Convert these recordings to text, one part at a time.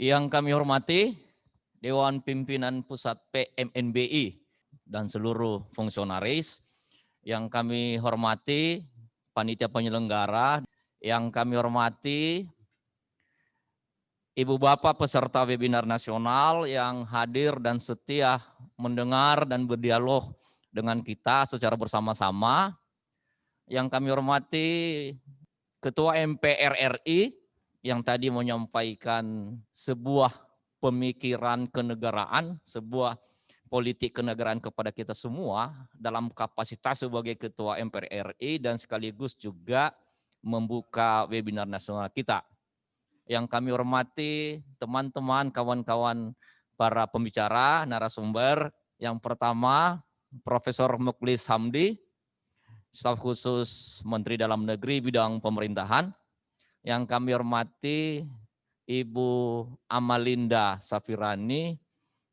Yang kami hormati Dewan Pimpinan Pusat PMNBI dan seluruh fungsionaris, yang kami hormati panitia penyelenggara, yang kami hormati Ibu Bapak peserta webinar nasional yang hadir dan setia mendengar dan berdialog dengan kita secara bersama-sama, yang kami hormati Ketua MPR RI yang tadi menyampaikan sebuah pemikiran kenegaraan, sebuah politik kenegaraan kepada kita semua dalam kapasitas sebagai Ketua MPR RI dan sekaligus juga membuka webinar nasional kita. Yang kami hormati teman-teman, kawan-kawan para pembicara, narasumber. Yang pertama, Profesor Mukhlis Hamdi, Staf Khusus Menteri Dalam Negeri bidang pemerintahan. Yang kami hormati Ibu Amalinda Safirani,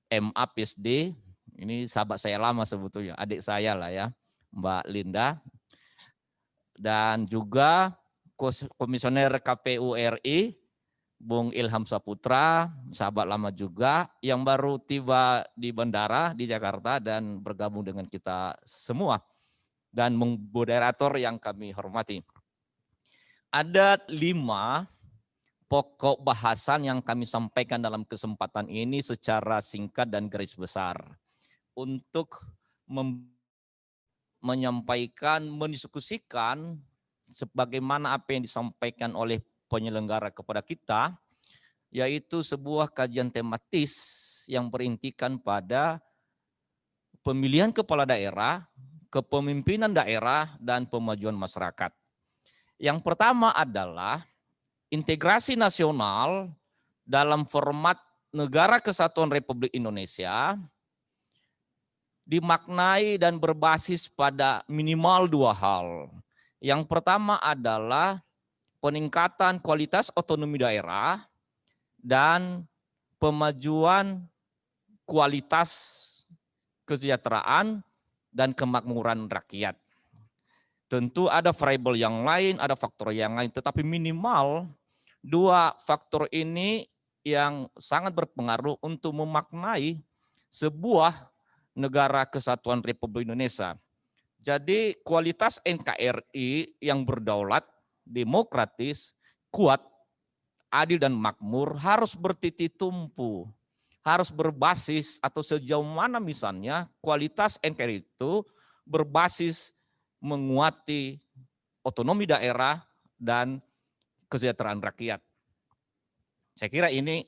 MA PSD, ini sahabat saya lama sebetulnya, adik saya lah ya, Mbak Linda. Dan juga Komisioner KPU RI, Bung Ilham Saputra, sahabat lama juga, yang baru tiba di bandara di Jakarta dan bergabung dengan kita semua. Dan moderator yang kami hormati. Ada 5 pokok bahasan yang kami sampaikan dalam kesempatan ini secara singkat dan garis besar. Untuk menyampaikan, mendiskusikan sebagaimana apa yang disampaikan oleh penyelenggara kepada kita, yaitu sebuah kajian tematis yang berintikan pada pemilihan kepala daerah, kepemimpinan daerah, dan pemajuan masyarakat. Yang pertama adalah integrasi nasional dalam format Negara Kesatuan Republik Indonesia dimaknai dan berbasis pada minimal 2 hal. Yang pertama adalah peningkatan kualitas otonomi daerah dan pemajuan kualitas kesejahteraan dan kemakmuran rakyat. Tentu ada variabel yang lain, ada faktor yang lain, tetapi minimal 2 faktor ini yang sangat berpengaruh untuk memaknai sebuah negara kesatuan Republik Indonesia. Jadi kualitas NKRI yang berdaulat, demokratis, kuat, adil dan makmur harus bertitik tumpu, harus berbasis atau sejauh mana misalnya kualitas NKRI itu berbasis menguati otonomi daerah dan kesejahteraan rakyat. Saya kira ini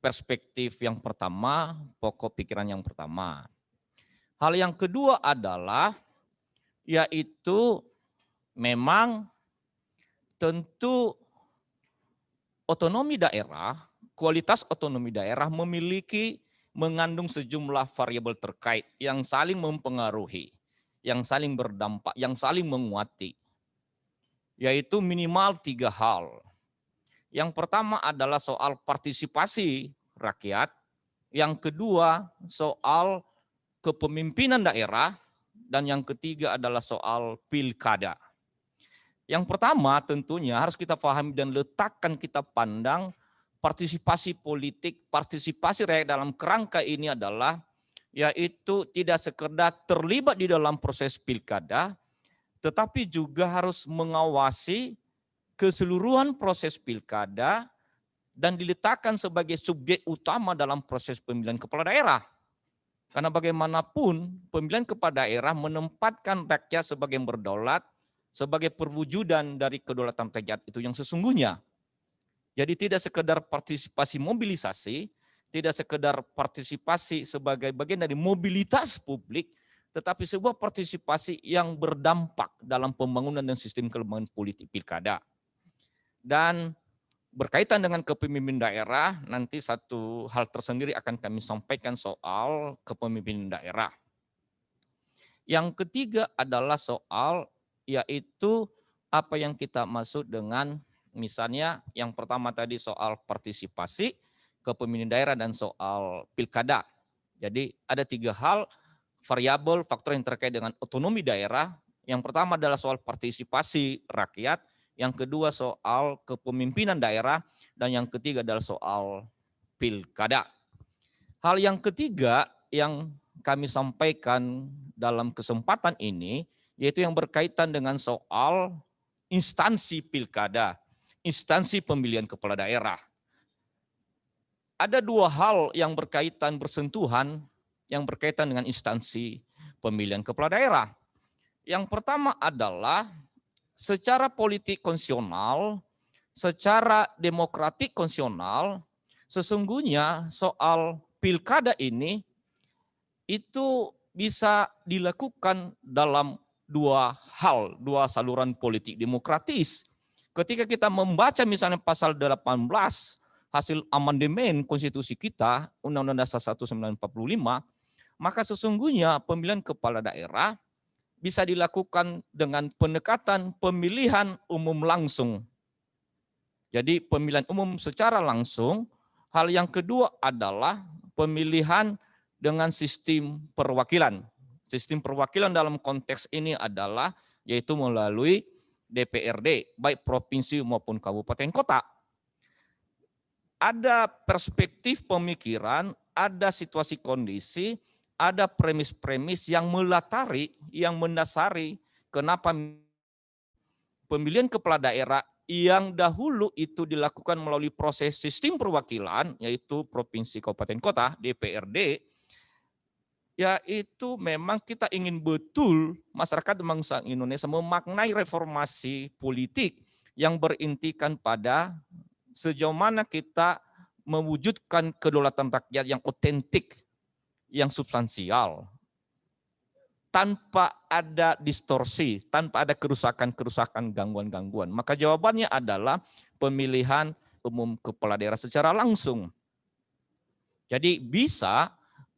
perspektif yang pertama, pokok pikiran yang pertama. Hal yang kedua adalah yaitu memang tentu otonomi daerah, kualitas otonomi daerah mengandung sejumlah variabel terkait yang saling mempengaruhi, yang saling berdampak, yang saling menguati. Yaitu minimal 3 hal. Yang pertama adalah soal partisipasi rakyat, yang kedua soal kepemimpinan daerah, dan yang ketiga adalah soal pilkada. Yang pertama tentunya harus kita pahami dan letakkan, kita pandang partisipasi politik, partisipasi rakyat dalam kerangka ini adalah yaitu tidak sekedar terlibat di dalam proses pilkada, tetapi juga harus mengawasi keseluruhan proses pilkada dan diletakkan sebagai subjek utama dalam proses pemilihan kepala daerah. Karena bagaimanapun pemilihan kepala daerah menempatkan rakyat sebagai yang berdaulat, sebagai perwujudan dari kedaulatan rakyat itu yang sesungguhnya. Jadi tidak sekedar partisipasi mobilisasi, tidak sekedar partisipasi sebagai bagian dari mobilitas publik, tetapi sebuah partisipasi yang berdampak dalam pembangunan dan sistem kelembagaan politik pilkada. Dan berkaitan dengan kepemimpinan daerah, nanti satu hal tersendiri akan kami sampaikan soal kepemimpinan daerah. Yang ketiga adalah soal yaitu apa yang kita maksud dengan misalnya yang pertama tadi soal partisipasi, kepemimpinan daerah, dan soal pilkada. Jadi ada 3 hal variabel faktor yang terkait dengan otonomi daerah. Yang pertama adalah soal partisipasi rakyat, yang kedua soal kepemimpinan daerah, dan yang ketiga adalah soal pilkada. Hal yang ketiga yang kami sampaikan dalam kesempatan ini, yaitu yang berkaitan dengan soal instansi pilkada, instansi pemilihan kepala daerah. Ada dua hal yang bersentuhan, yang berkaitan dengan instansi pemilihan kepala daerah. Yang pertama adalah secara politik konstitusional, secara demokratik konstitusional, sesungguhnya soal pilkada ini itu bisa dilakukan dalam dua hal, dua saluran politik demokratis. Ketika kita membaca misalnya pasal 18 hasil amandemen konstitusi kita, Undang-Undang Dasar 1945, maka sesungguhnya pemilihan kepala daerah bisa dilakukan dengan pendekatan pemilihan umum langsung. Jadi pemilihan umum secara langsung. Hal yang kedua adalah pemilihan dengan sistem perwakilan. Sistem perwakilan dalam konteks ini adalah yaitu melalui DPRD, baik provinsi maupun kabupaten kota. Ada perspektif pemikiran, ada situasi kondisi, ada premis-premis yang melatari, yang mendasari kenapa pemilihan kepala daerah yang dahulu itu dilakukan melalui proses sistem perwakilan, yaitu provinsi, kabupaten, kota, DPRD, yaitu memang kita ingin betul masyarakat bangsa Indonesia memaknai reformasi politik yang berintikan pada sejauh mana kita mewujudkan kedaulatan rakyat yang otentik, yang substansial, tanpa ada distorsi, tanpa ada kerusakan-kerusakan, gangguan-gangguan. Maka jawabannya adalah pemilihan umum kepala daerah secara langsung. Jadi bisa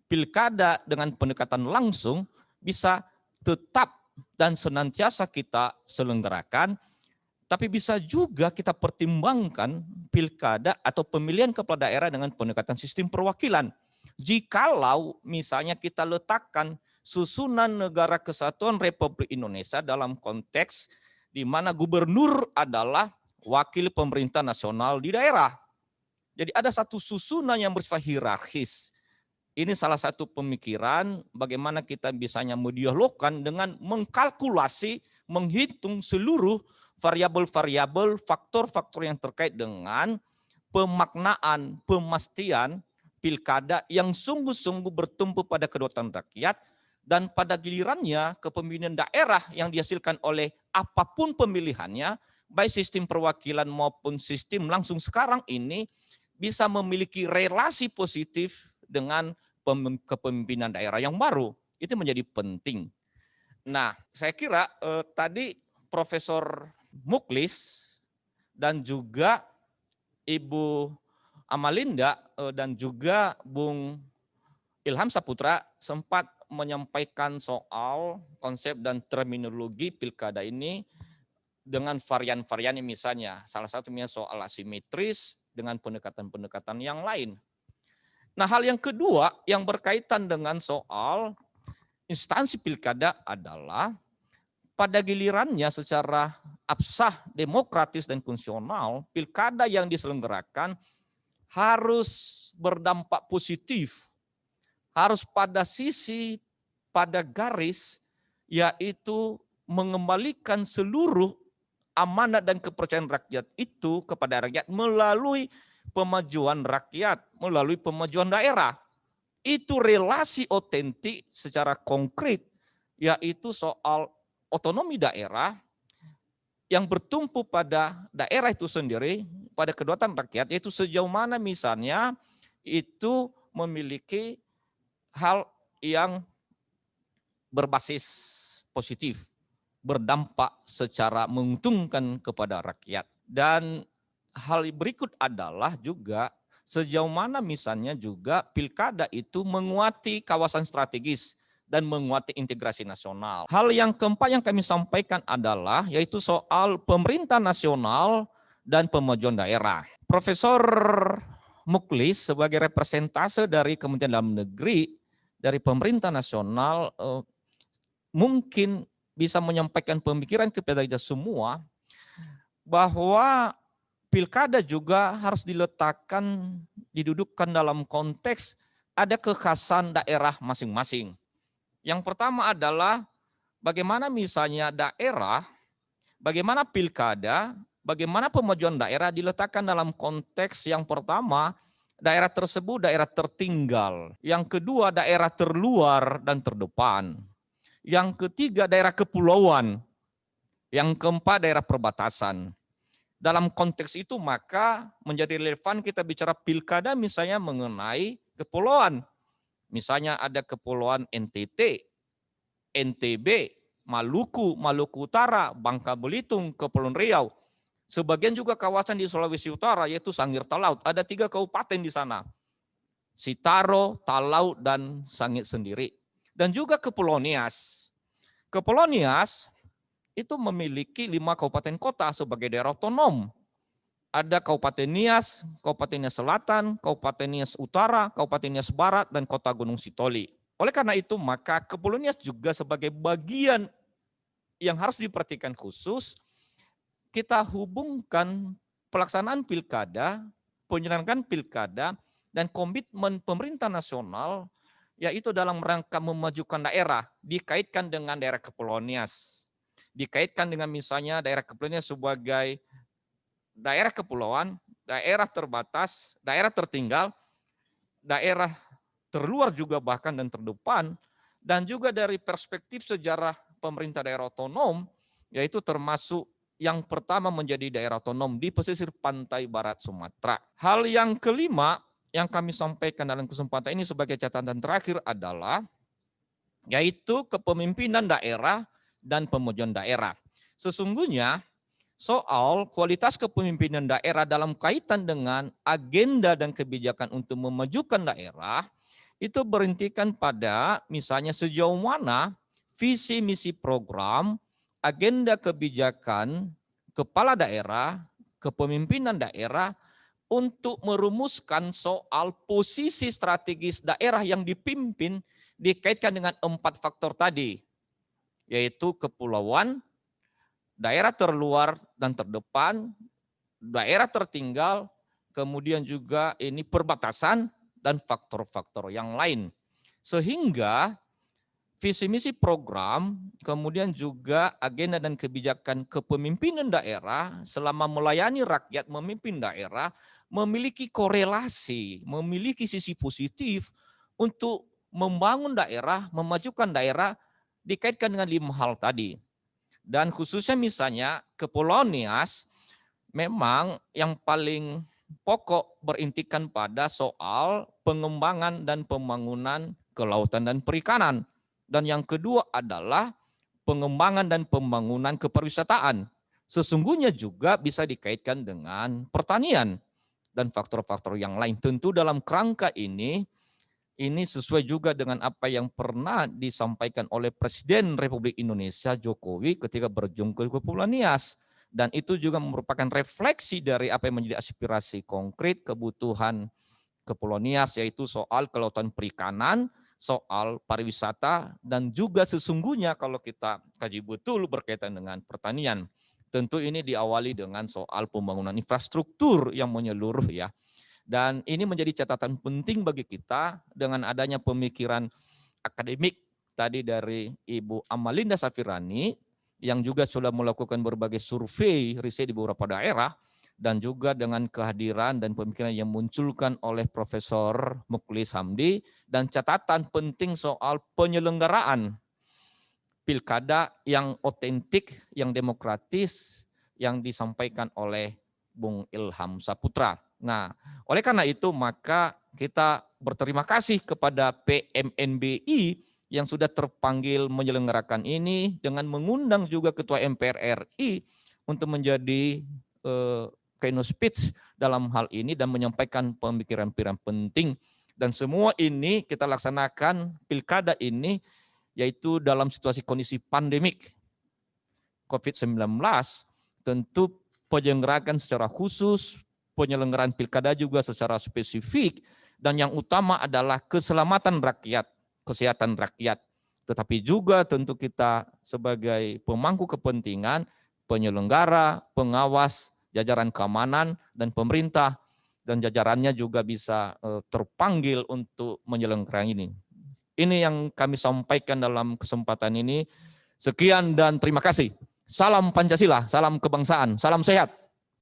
pilkada dengan pendekatan langsung bisa tetap dan senantiasa kita selenggarakan, tapi bisa juga kita pertimbangkan pilkada atau pemilihan kepala daerah dengan pendekatan sistem perwakilan. Jikalau misalnya kita letakkan susunan Negara Kesatuan Republik Indonesia dalam konteks di mana gubernur adalah wakil pemerintah nasional di daerah. Jadi ada satu susunan yang bersifat hierarkis. Ini salah satu pemikiran bagaimana kita bisanya mendialogkan dengan mengkalkulasi, menghitung seluruh variabel-variabel, faktor-faktor yang terkait dengan pemaknaan, pemastian pilkada yang sungguh-sungguh bertumpu pada kedaulatan rakyat, dan pada gilirannya kepemimpinan daerah yang dihasilkan oleh apapun pemilihannya, baik sistem perwakilan maupun sistem langsung sekarang ini, bisa memiliki relasi positif dengan kepemimpinan daerah yang baru. Itu menjadi penting. Nah, saya kira tadi Profesor Muklis dan juga Ibu Amalinda dan juga Bung Ilham Saputra sempat menyampaikan soal konsep dan terminologi pilkada ini dengan varian-varian misalnya. Salah satunya soal asimetris dengan pendekatan-pendekatan yang lain. Nah, hal yang kedua yang berkaitan dengan soal instansi pilkada adalah pada gilirannya secara absah, demokratis, dan konstitusional, pilkada yang diselenggarakan harus berdampak positif, harus pada sisi, pada garis, yaitu mengembalikan seluruh amanat dan kepercayaan rakyat itu kepada rakyat melalui pemajuan rakyat, melalui pemajuan daerah. Itu relasi otentik secara konkret, yaitu soal otonomi daerah yang bertumpu pada daerah itu sendiri, pada kedaulatan rakyat, yaitu sejauh mana misalnya itu memiliki hal yang berbasis positif, berdampak secara menguntungkan kepada rakyat. Dan hal berikut adalah juga sejauh mana misalnya juga pilkada itu menguati kawasan strategis dan menguati integrasi nasional. Hal yang keempat yang kami sampaikan adalah yaitu soal pemerintah nasional dan pemajuan daerah. Profesor Muklis sebagai representase dari Kementerian Dalam Negeri dari pemerintah nasional mungkin bisa menyampaikan pemikiran kepada kita semua bahwa pilkada juga harus diletakkan, didudukkan dalam konteks ada kekhasan daerah masing-masing. Yang pertama adalah bagaimana misalnya daerah, bagaimana pilkada, bagaimana pemajuan daerah diletakkan dalam konteks yang pertama, daerah tersebut daerah tertinggal. Yang kedua, daerah terluar dan terdepan. Yang ketiga, daerah kepulauan. Yang keempat, daerah perbatasan. Dalam konteks itu maka menjadi relevan kita bicara pilkada misalnya mengenai kepulauan. Misalnya ada kepulauan NTT, NTB, Maluku, Maluku Utara, Bangka Belitung, Kepulauan Riau. Sebagian juga kawasan di Sulawesi Utara yaitu Sangir Talaut. Ada 3 kabupaten di sana. Sitaro, Talaut, dan Sangit sendiri. Dan juga Kepulauan Nias. Kepulauan Nias itu memiliki 5 kabupaten kota sebagai daerah otonom. Ada Kabupaten Nias, Kabupaten Nias Selatan, Kabupaten Nias Utara, Kabupaten Nias Barat, dan Kota Gunung Sitoli. Oleh karena itu, maka Kepulauan Nias juga sebagai bagian yang harus diperhatikan khusus, kita hubungkan pelaksanaan pilkada, penyelenggaraan pilkada, dan komitmen pemerintah nasional, yaitu dalam rangka memajukan daerah, dikaitkan dengan daerah Kepulauan Nias. Dikaitkan dengan misalnya daerah Kepulauan Nias sebagai daerah kepulauan, daerah terbatas, daerah tertinggal, daerah terluar juga bahkan dan terdepan, dan juga dari perspektif sejarah pemerintah daerah otonom, yaitu termasuk yang pertama menjadi daerah otonom di pesisir pantai barat Sumatera. Hal yang kelima yang kami sampaikan dalam kesempatan ini sebagai catatan terakhir adalah yaitu kepemimpinan daerah dan pemajuan daerah. Sesungguhnya soal kualitas kepemimpinan daerah dalam kaitan dengan agenda dan kebijakan untuk memajukan daerah itu berhentikan pada misalnya sejauh mana visi misi program, agenda kebijakan kepala daerah, kepemimpinan daerah untuk merumuskan soal posisi strategis daerah yang dipimpin dikaitkan dengan 4 faktor tadi, yaitu kepulauan, daerah terluar dan terdepan, daerah tertinggal, kemudian juga ini perbatasan dan faktor-faktor yang lain. Sehingga visi misi program, kemudian juga agenda dan kebijakan kepemimpinan daerah selama melayani rakyat memimpin daerah memiliki korelasi, memiliki sisi positif untuk membangun daerah, memajukan daerah dikaitkan dengan 5 hal tadi. Dan khususnya misalnya Kepulauan Nias memang yang paling pokok berintikan pada soal pengembangan dan pembangunan kelautan dan perikanan. Dan yang kedua adalah pengembangan dan pembangunan kepariwisataan. Sesungguhnya juga bisa dikaitkan dengan pertanian dan faktor-faktor yang lain. Tentu dalam kerangka ini sesuai juga dengan apa yang pernah disampaikan oleh Presiden Republik Indonesia Jokowi ketika berkunjung ke Kepulauan Nias. Dan itu juga merupakan refleksi dari apa yang menjadi aspirasi konkret kebutuhan Kepulauan Nias, yaitu soal kelautan perikanan, soal pariwisata, dan juga sesungguhnya kalau kita kaji betul berkaitan dengan pertanian. Tentu ini diawali dengan soal pembangunan infrastruktur yang menyeluruh ya. Dan ini menjadi catatan penting bagi kita dengan adanya pemikiran akademik tadi dari Ibu Amalinda Safirani yang juga sudah melakukan berbagai survei riset di beberapa daerah dan juga dengan kehadiran dan pemikiran yang munculkan oleh Profesor Mukhlis Hamdi dan catatan penting soal penyelenggaraan pilkada yang otentik, yang demokratis yang disampaikan oleh Bung Ilham Saputra. Nah, oleh karena itu maka kita berterima kasih kepada PMNBI yang sudah terpanggil menyelenggarakan ini dengan mengundang juga Ketua MPR RI untuk menjadi keynote speech dalam hal ini dan menyampaikan pemikiran-pemikiran penting. Dan semua ini kita laksanakan pilkada ini yaitu dalam situasi kondisi pandemik COVID-19, tentu penyelenggaraan secara khusus, penyelenggaraan pilkada juga secara spesifik, dan yang utama adalah keselamatan rakyat, kesehatan rakyat. Tetapi juga tentu kita sebagai pemangku kepentingan, penyelenggara, pengawas, jajaran keamanan dan pemerintah dan jajarannya juga bisa terpanggil untuk menyelenggarakan ini. Ini yang kami sampaikan dalam kesempatan ini. Sekian dan terima kasih. Salam Pancasila, salam kebangsaan, salam sehat.